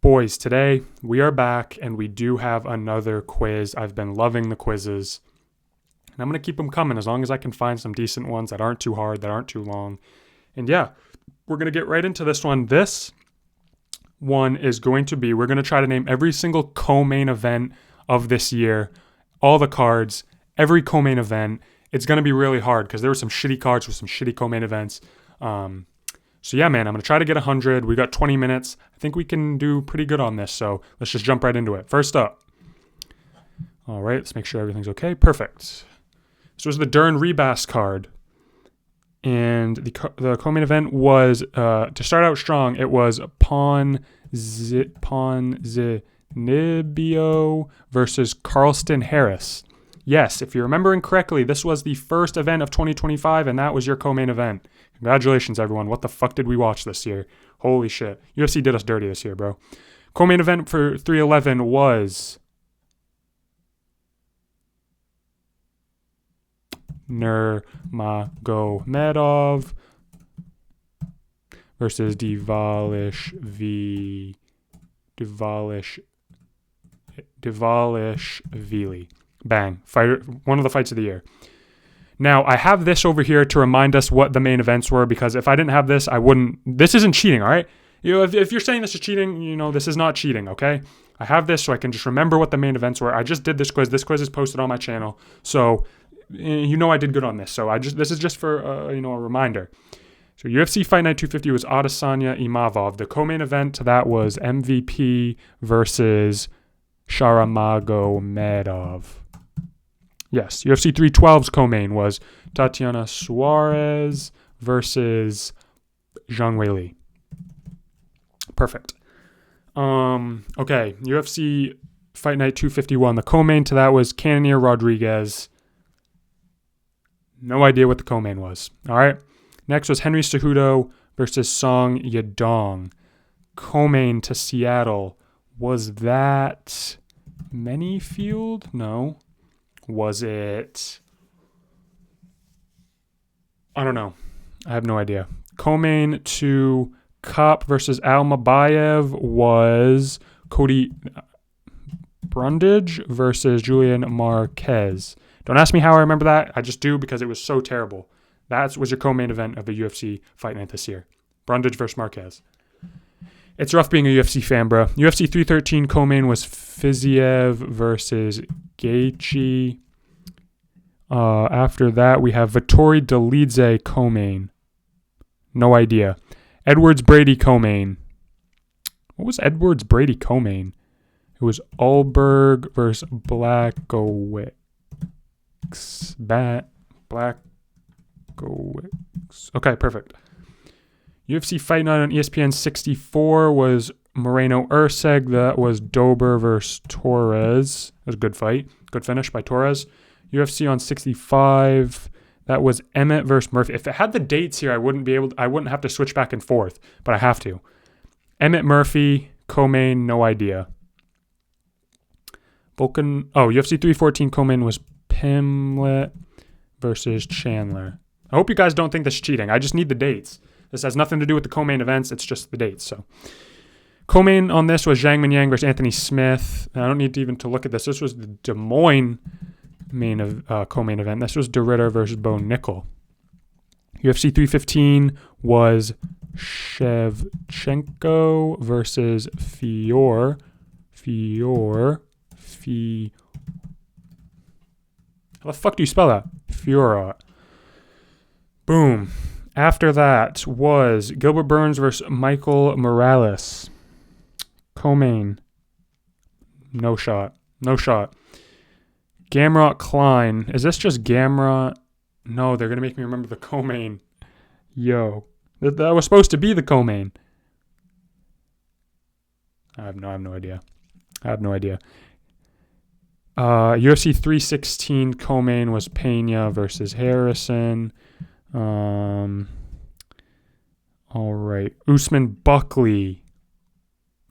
Boys, today we are back and we do have another quiz. I've been loving the quizzes and I'm going to keep them coming as long as I can find some decent ones that aren't too hard, that aren't too long. And yeah, we're going to get right into this one. This one is going to be, we're going to try to name every single co-main event of this year, all the cards, every co-main event. It's going to be really hard because there were some shitty cards with some shitty co-main events. So yeah, man, I'm going to try to get 100. We got 20 minutes. I think we can do pretty good on this. So let's just jump right into it. First up. All right, let's make sure everything's okay. Perfect. This was the Dern Rebas card. And the co-main event was, to start out strong, it was Ponzinibbio versus Carlston Harris. Yes, if you're remembering correctly, this was the first event of 2025, and that was your co-main event. Congratulations, everyone. What the fuck did we watch this year? Holy shit. UFC did us dirty this year, bro. Co-main event for 311 was Nurmagomedov versus Divalishvili. Bang. Fighter, one of the fights of the year. Now, I have this over here to remind us what the main events were, because if I didn't have this, I wouldn't. This isn't cheating, all right? You know, if you're saying this is cheating, this is not cheating, okay? I have this so I can just remember what the main events were. I just did this quiz. This quiz is posted on my channel, so I did good on this. So this is just for a reminder. So UFC Fight Night 250 was Adesanya Imavov. The co-main event to that was MVP versus Sharamagomedov. Yes, UFC 312's co-main was Tatiana Suarez versus Zhang Weili. Perfect. Okay, UFC Fight Night 251. The co-main to that was Cannonier Rodriguez. No idea what the co-main was. All right. Next was Henry Cejudo versus Song Yadong. Co-main to Seattle. Was that Manyfield? No. Was it? I don't know. I have no idea. Co-main to Kopp versus Almabayev was Cody Brundage versus Julian Marquez. Don't ask me how I remember that. I just do because it was so terrible. That was your co-main event of the UFC Fight Night this year. Brundage versus Marquez. It's rough being a UFC fan, bro. UFC 313 co-main was Fiziev versus Gaethje. After that, we have Vittori Dolidze co-main. No idea. Edwards Brady co-main. What was Edwards Brady co-main? It was Ulberg versus Blachowicz. Blachowicz. Okay, perfect. UFC Fight Night on ESPN 64 was Moreno Urseg. That was Dober versus Torres. That was a good fight. Good finish by Torres. UFC on 65. That was Emmett versus Murphy. If it had the dates here, I wouldn't have to switch back and forth, but I have to. Emmett Murphy, co-main, no idea. UFC 314 co-main was Pimlet versus Chandler. I hope you guys don't think this is cheating. I just need the dates. This has nothing to do with the co-main events. It's just the dates. So, co-main on this was Zhang Minyang versus Anthony Smith. I don't need to even look at this. This was the Des Moines co-main event. This was DeRitter versus Bo Nickel. UFC 315 was Shevchenko versus Fior. How the fuck do you spell that? Fiora. Boom. After that was Gilbert Burns versus Michael Morales. Co-main. No shot. Gamrot Klein. Is this just Gamrot? No, they're going to make me remember the co-main. Yo. That was supposed to be the co-main. I have no idea. UFC 316 co-main was Pena versus Harrison. All right. Usman Buckley.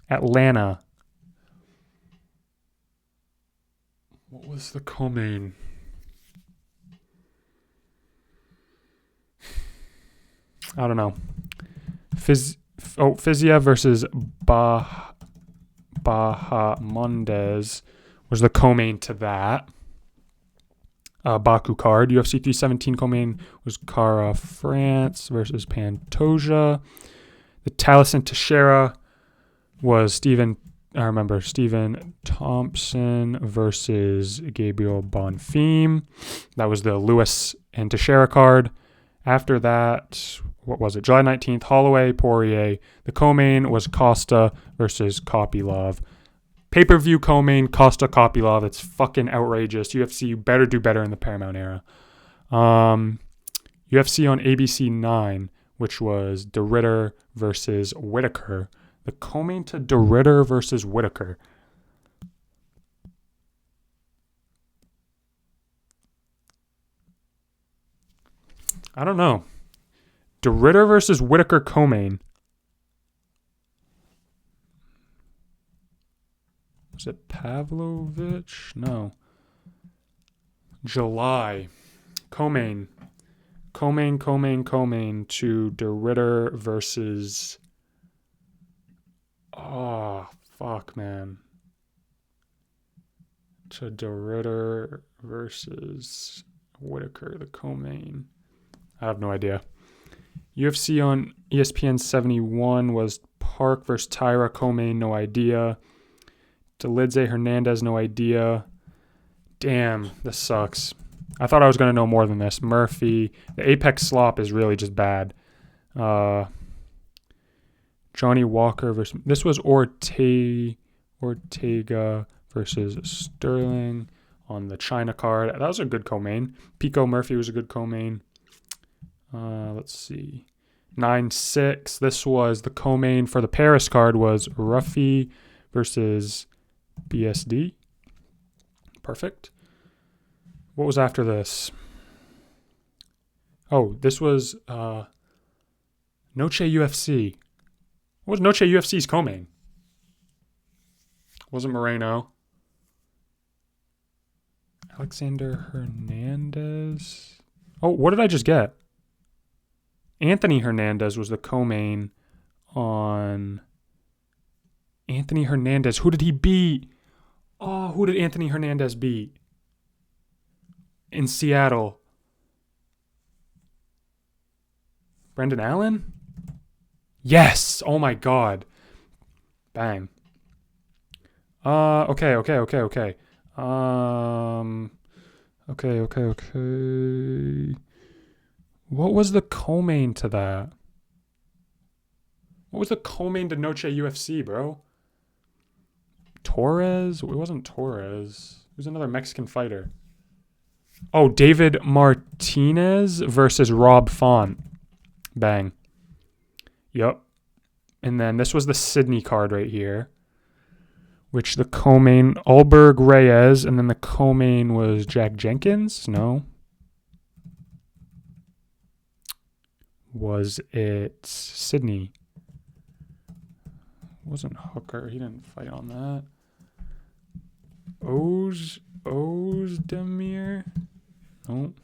Atlanta. What was the co-main? I don't know. Fiziev versus Bahamondes was the co-main to that. Baku card. UFC 317 co-main was Cara France versus Pantoja. The Taliesin Teixeira was Stephen Thompson versus Gabriel Bonfim. That was the Lewis and Teixeira card. After that, what was it? July 19th, Holloway, Poirier. The co-main was Costa versus Kopylov. Pay-per-view co-main, Costa Kopylov. It's fucking outrageous. UFC, you better do better in the Paramount era. UFC on ABC 9, which was DeRitter versus Whitaker. The co-main to DeRitter versus Whitaker. I don't know. DeRitter versus Whitaker co-main. Was it Pavlovich? No. July. Co-main to DeRitter versus... Oh, fuck, man. To DeRitter versus Whitaker, the co-main. I have no idea. UFC on ESPN 71 was Park versus Tyra, co-main, no idea. Delidze Hernandez, no idea. Damn, this sucks. I thought I was going to know more than this. Murphy. The Apex slop is really just bad. Johnny Walker versus... This was Ortega versus Sterling on the China card. That was a good co-main. Pico Murphy was a good co-main. Let's see. 9-6. This was the co-main for the Paris card was Ruffy versus BSD. Perfect. What was after this? Oh, this was Noche UFC. What was Noche UFC's co-main? Wasn't Moreno. Alexander Hernandez. Oh, what did I just get? Anthony Hernandez was the co-main on... Anthony Hernandez. Who did he beat? Oh, who did Anthony Hernandez beat? In Seattle. Brendan Allen? Yes. Oh my God. Bang. Okay. Okay. What was the co-main to that? What was the co-main to Noche UFC, bro? Torres? It wasn't Torres. It was another Mexican fighter. Oh, David Martinez versus Rob Font. Bang. Yep. And then this was the Sydney card right here, which the co-main, Alberg Reyes, and then the co-main was Jack Jenkins? No. Was it Sydney? It wasn't Hooker. He didn't fight on that. Ozdemir? No.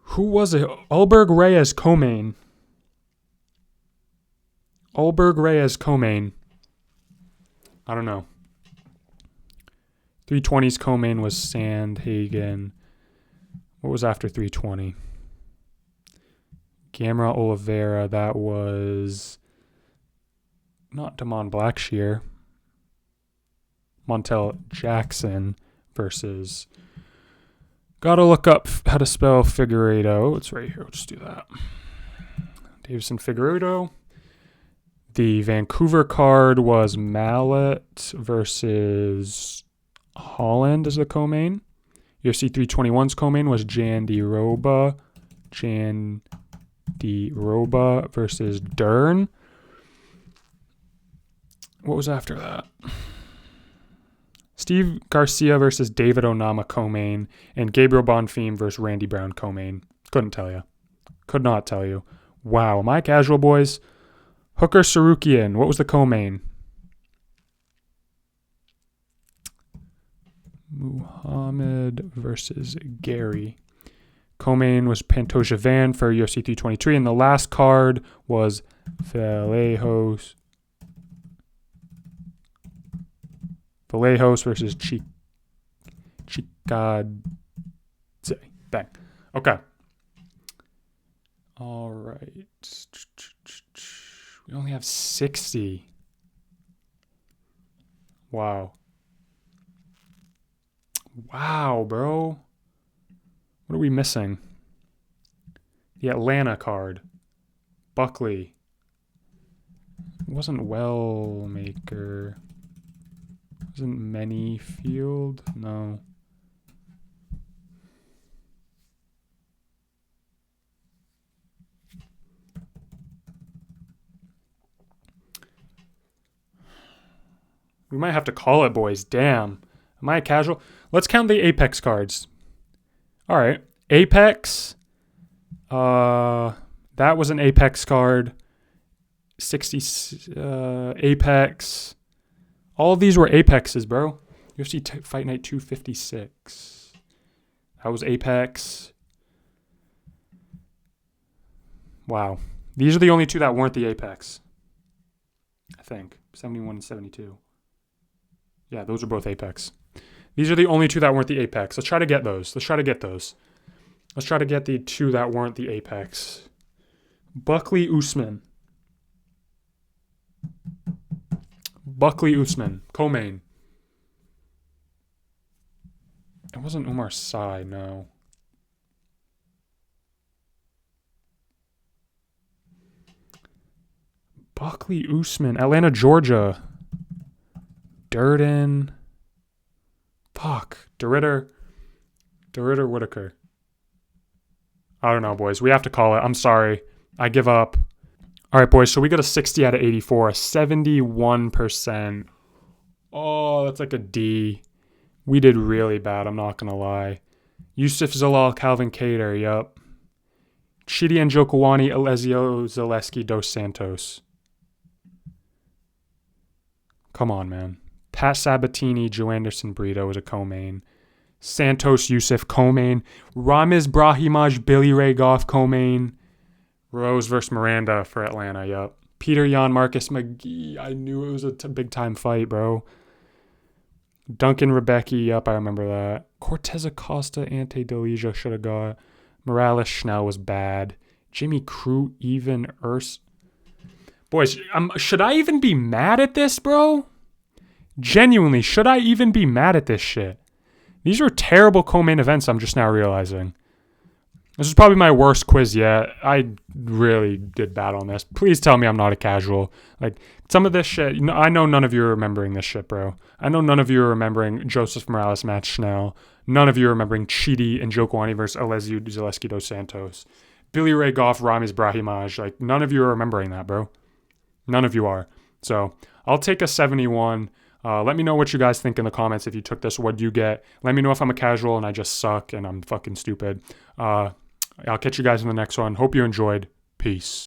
Who was it? Alberg Reyes co-main. Alberg Reyes co-main. I don't know. 320's co-main was Sandhagen. What was after 320? Gamera Oliveira. That was not Damon Blackshear. Montel Jackson versus... Gotta look up how to spell Figueiredo. It's right here. We'll just do that. Davison Figueiredo. The Vancouver card was Mallet versus Holland as the co-main. UFC 321's co-main was Jan DeRoba. Jan DeRoba versus Dern. What was after that? Steve Garcia versus David Onama co-main, and Gabriel Bonfim versus Randy Brown co-main. Couldn't tell you. Could not tell you. Wow, am I casual, boys? Hooker Sarukian, what was the co-main? Muhammad versus Gary. Co-main was Pantoja Van for UFC 323, and the last card was Vallejos Vallejos versus Chikadze. Bang. Okay. All right. We only have 60. Wow. Wow, bro. What are we missing? The Atlanta card. Buckley. It wasn't Wellmaker. Wasn't Manyfield? No. We might have to call it, boys. Damn. Am I a casual? Let's count the Apex cards. All right. Apex. That was an Apex card. 60 Apex. All of these were Apexes, bro. UFC Fight Night 256. That was Apex. Wow. These are the only two that weren't the Apex. I think. 71 and 72. Yeah, those are both Apex. These are the only two that weren't the Apex. Let's try to get those. Let's try to get the two that weren't the Apex. Buckley Usman. Co-main. It wasn't Umar Sy, no. Buckley Usman. Atlanta, Georgia. Durden. Fuck. DeRitter Whitaker. I don't know, boys. We have to call it. I'm sorry. I give up. All right, boys. So we got a 60 out of 84. A 71%. Oh, that's like a D. We did really bad. I'm not going to lie. Yusuf Zalal, Calvin Cater. Yup. Chidi and Jokawani, Alessio Zaleski dos Santos. Come on, man. Pat Sabatini, Joe Anderson Brito was a co-main. Santos Yusuf, co-main. Ramiz Brahimaj, Billy Ray Goff, co-main. Rose versus Miranda for Atlanta, yup. Peter Yan, Marcus McGee. I knew it was a big-time fight, bro. Duncan Rebecki, yup, I remember that. Cortez Acosta, Ante Delija should have got. Morales Schnell was bad. Jimmy Crute, even Urs. Boys, should I even be mad at this, bro? Genuinely, should I even be mad at this shit? These are terrible co-main events, I'm just now realizing. This is probably my worst quiz yet. I really did bad on this. Please tell me I'm not a casual. Like, some of this shit, I know none of you are remembering this shit, bro. I know none of you are remembering Joseph Morales, Matt Schnell. None of you are remembering Chidi and Jokwani versus Alessio Zaleski dos Santos. Billy Ray Goff, Ramiz Brahimaj. Like, none of you are remembering that, bro. None of you are. So, I'll take a 71. Let me know what you guys think in the comments if you took this. What do you get? Let me know if I'm a casual and I just suck and I'm fucking stupid. I'll catch you guys in the next one. Hope you enjoyed. Peace.